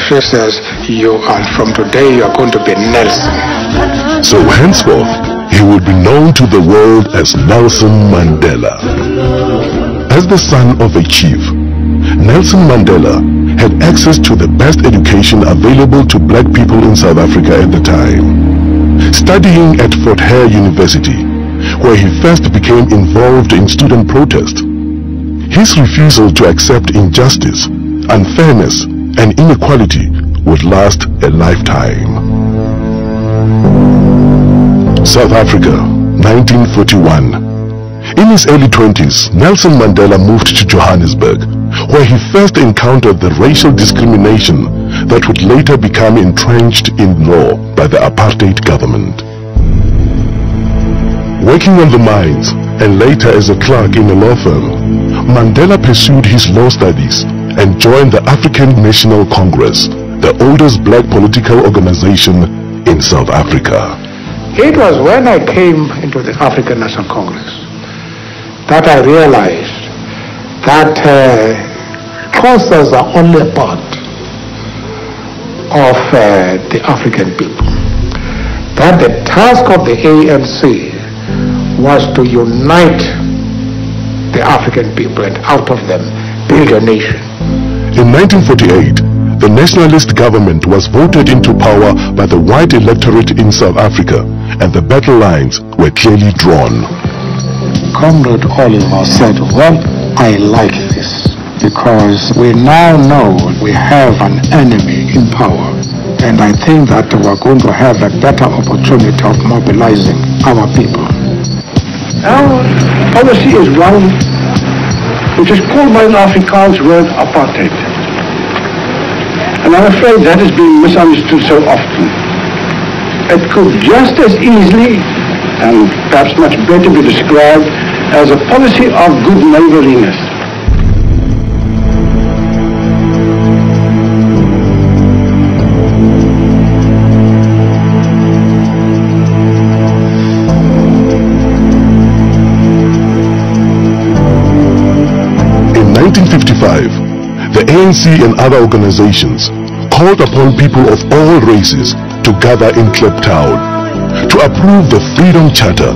country says, from today you are going to be Nelson. So henceforth, he would be known to the world as Nelson Mandela. As the son of a chief, Nelson Mandela had access to the best education available to black people in South Africa at the time. Studying at Fort Hare University, where he first became involved in student protest, his refusal to accept injustice, unfairness, and inequality would last a lifetime. South Africa, 1941. In his early 20s, Nelson Mandela moved to Johannesburg, where he first encountered the racial discrimination that would later become entrenched in law by the apartheid government. Working on the mines and later as a clerk in a law firm, Mandela pursued his law studies and joined the African National Congress, the oldest black political organization in South Africa. It was when I came into the African National Congress that I realized that Xhosas are only a part of the African people. That the task of the ANC was to unite the African people and out of them build a nation. In 1948, the nationalist government was voted into power by the white electorate in South Africa, and the battle lines were clearly drawn. Comrade Oliver said, well, I like this because we now know we have an enemy in power, and I think that we're going to have a better opportunity of mobilizing our people. Our policy is one which is called by the Afrikaans word apartheid. And I'm afraid that has been misunderstood so often. It could just as easily, and perhaps much better, be described as a policy of good neighborliness. In 1955, the ANC and other organizations called upon people of all races to gather in Cape Town to approve the Freedom Charter,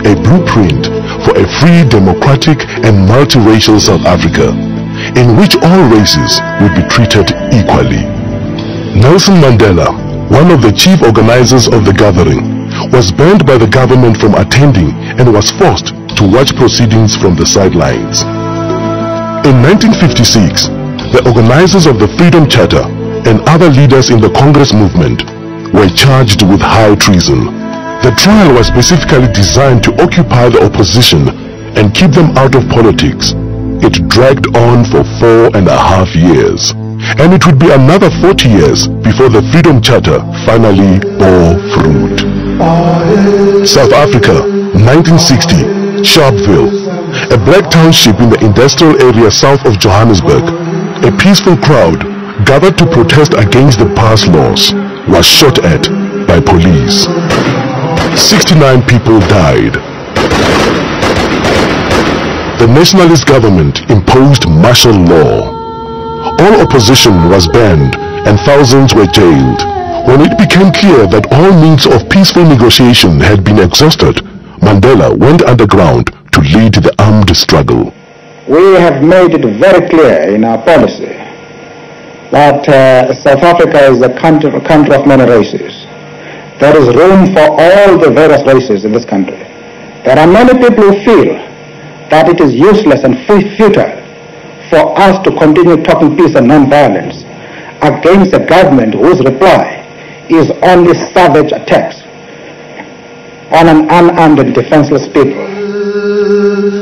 a blueprint for a free, democratic and multiracial South Africa in which all races would be treated equally. Nelson Mandela, one of the chief organizers of the gathering, was banned by the government from attending and was forced to watch proceedings from the sidelines. In 1956, the organizers of the Freedom Charter and other leaders in the Congress movement were charged with high treason. The trial was specifically designed to occupy the opposition and keep them out of politics. It dragged on for 4.5 years, and it would be another 40 years before the Freedom Charter finally bore fruit. South Africa, 1960, Sharpeville, a black township in the industrial area south of Johannesburg. A peaceful crowd gathered to protest against the pass laws was shot at by police. 69 people died. The nationalist government imposed martial law. All opposition was banned and thousands were jailed. When it became clear that all means of peaceful negotiation had been exhausted, Mandela went underground to lead the armed struggle. We have made it very clear in our policy that South Africa is a country of many races. There is room for all the various races in this country. There are many people who feel that it is useless and futile for us to continue talking peace and non-violence against a government whose reply is only savage attacks on an unarmed and defenseless people.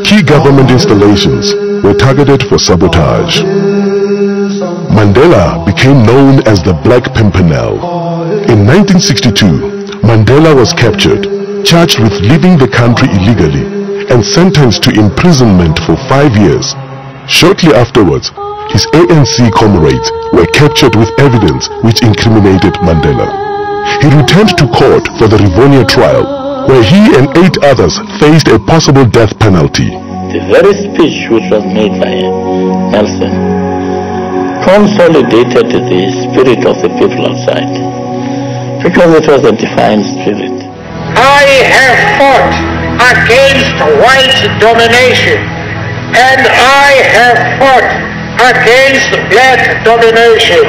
Key government installations were targeted for sabotage. Mandela became known as the Black Pimpernel. In 1962, Mandela was captured, charged with leaving the country illegally, and sentenced to imprisonment for 5 years. Shortly afterwards, his ANC comrades were captured with evidence which incriminated Mandela. He returned to court for the Rivonia trial, where he and 8 others faced a possible death penalty. The very speech which was made by Nelson consolidated the spirit of the people outside, because it was a defiant spirit. I have fought against white domination, and I have fought against black domination.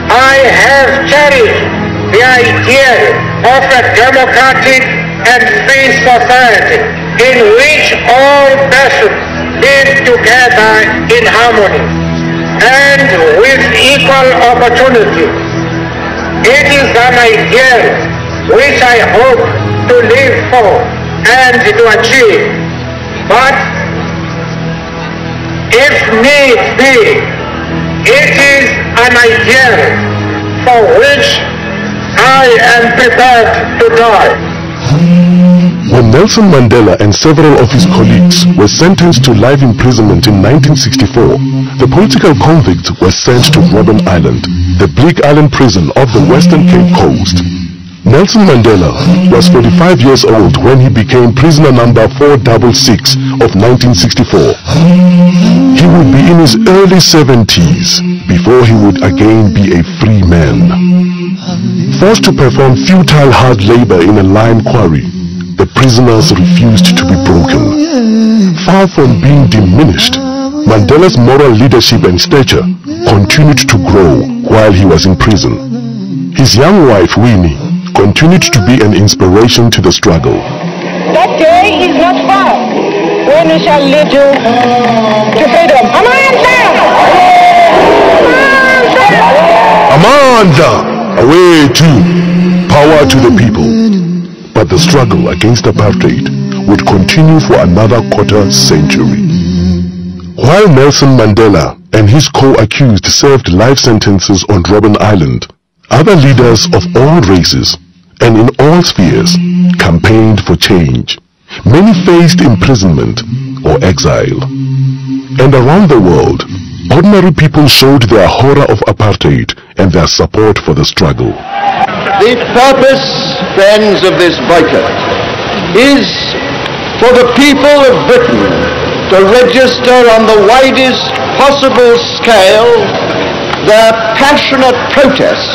I have cherished the idea of a democratic and free society in which all persons live together in harmony and with equal opportunity. It is an ideal which I hope to live for and to achieve. But if need be, it is an ideal for which I am prepared to die. When Nelson Mandela and several of his colleagues were sentenced to life imprisonment in 1964, the political convicts were sent to Robben Island, the bleak island prison off the Western Cape Coast. Nelson Mandela was 45 years old when he became prisoner number 466 of 1964. He would be in his early 70s before he would again be a free man. Forced to perform futile hard labor in a lime quarry, the prisoners refused to be broken. Far from being diminished, Mandela's moral leadership and stature continued to grow while he was in prison. His young wife, Winnie, continued to be an inspiration to the struggle. That day is not far when we shall lead you to freedom. Amanda! Away to power to the people. But the struggle against apartheid would continue for another quarter century. While Nelson Mandela and his co-accused served life sentences on Robben Island, other leaders of all races and in all spheres campaigned for change. Many faced imprisonment or exile. And around the world, ordinary people showed their horror of apartheid and their support for the struggle. The purpose, friends, of this boycott is for the people of Britain to register on the widest possible scale their passionate protest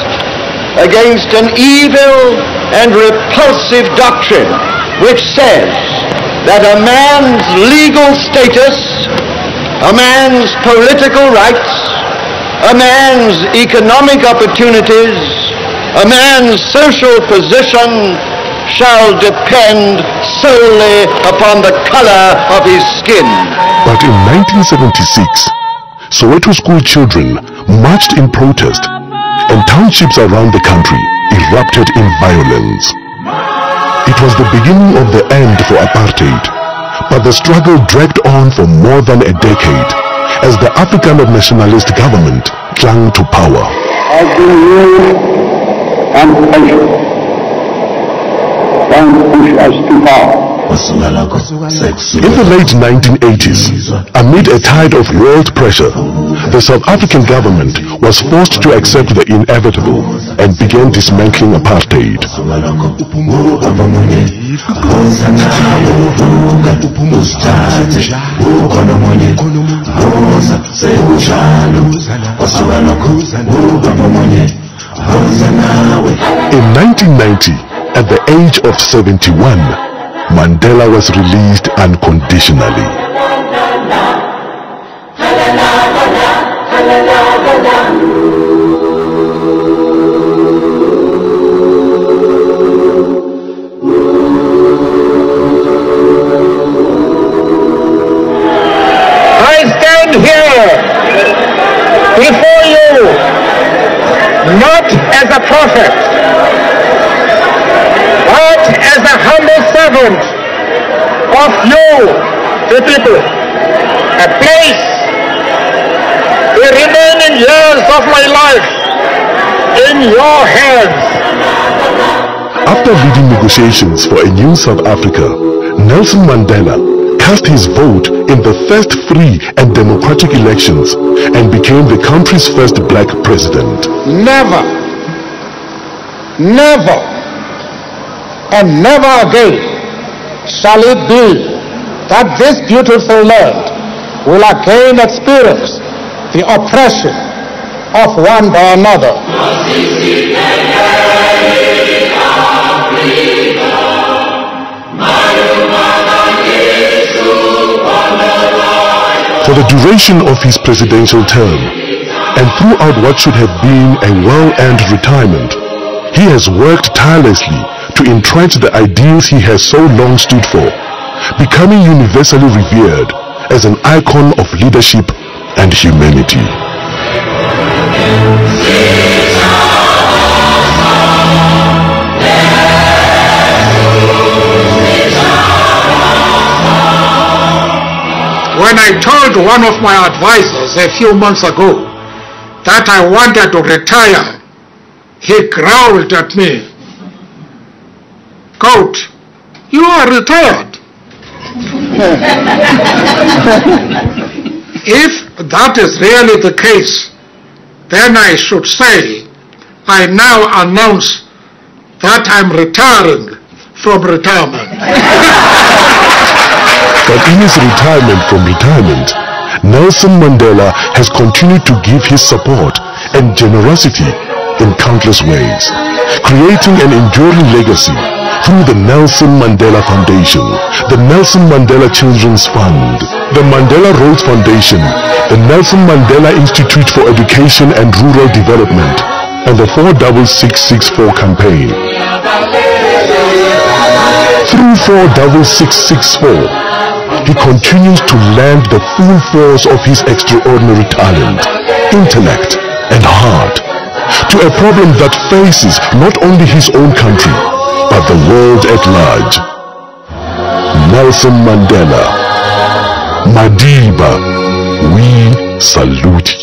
against an evil and repulsive doctrine which says that a man's legal status, a man's political rights, a man's economic opportunities, a man's social position shall depend solely upon the color of his skin. But in 1976, Soweto school children marched in protest and townships around the country erupted in violence. It was the beginning of the end for apartheid, but the struggle dragged on for more than a decade as the Afrikaner nationalist government clung to power. I've been here and patient. Don't push us too far. In the late 1980s, amid a tide of world pressure, the South African government was forced to accept the inevitable and began dismantling apartheid. In 1990, at the age of 71, Mandela was released unconditionally. I stand here before you not as a prophet, but as a humble servant of you, the people. A place the remaining years of my life in your hands. After leading negotiations for a new South Africa, Nelson Mandela cast his vote in the first free and democratic elections and became the country's first black president. Never, never, and never again shall it be that this beautiful land will again experience the oppression, of one by another. For the duration of his presidential term, and throughout what should have been a well-earned retirement, he has worked tirelessly to entrench the ideals he has so long stood for, becoming universally revered as an icon of leadership and humanity. When I told one of my advisors a few months ago that I wanted to retire, he growled at me, "Coach, you are retired." If that is really the case, then I should say, I now announce that I'm retiring from retirement. But in his retirement from retirement, Nelson Mandela has continued to give his support and generosity in countless ways, creating an enduring legacy through the Nelson Mandela Foundation, the Nelson Mandela Children's Fund, the Mandela Rhodes Foundation, the Nelson Mandela Institute for Education and Rural Development, and the 46664 campaign. Through 46664, he continues to lend the full force of his extraordinary talent, intellect, and heart to a problem that faces not only his own country, but the world at large. Nelson Mandela, Madiba, we salute you.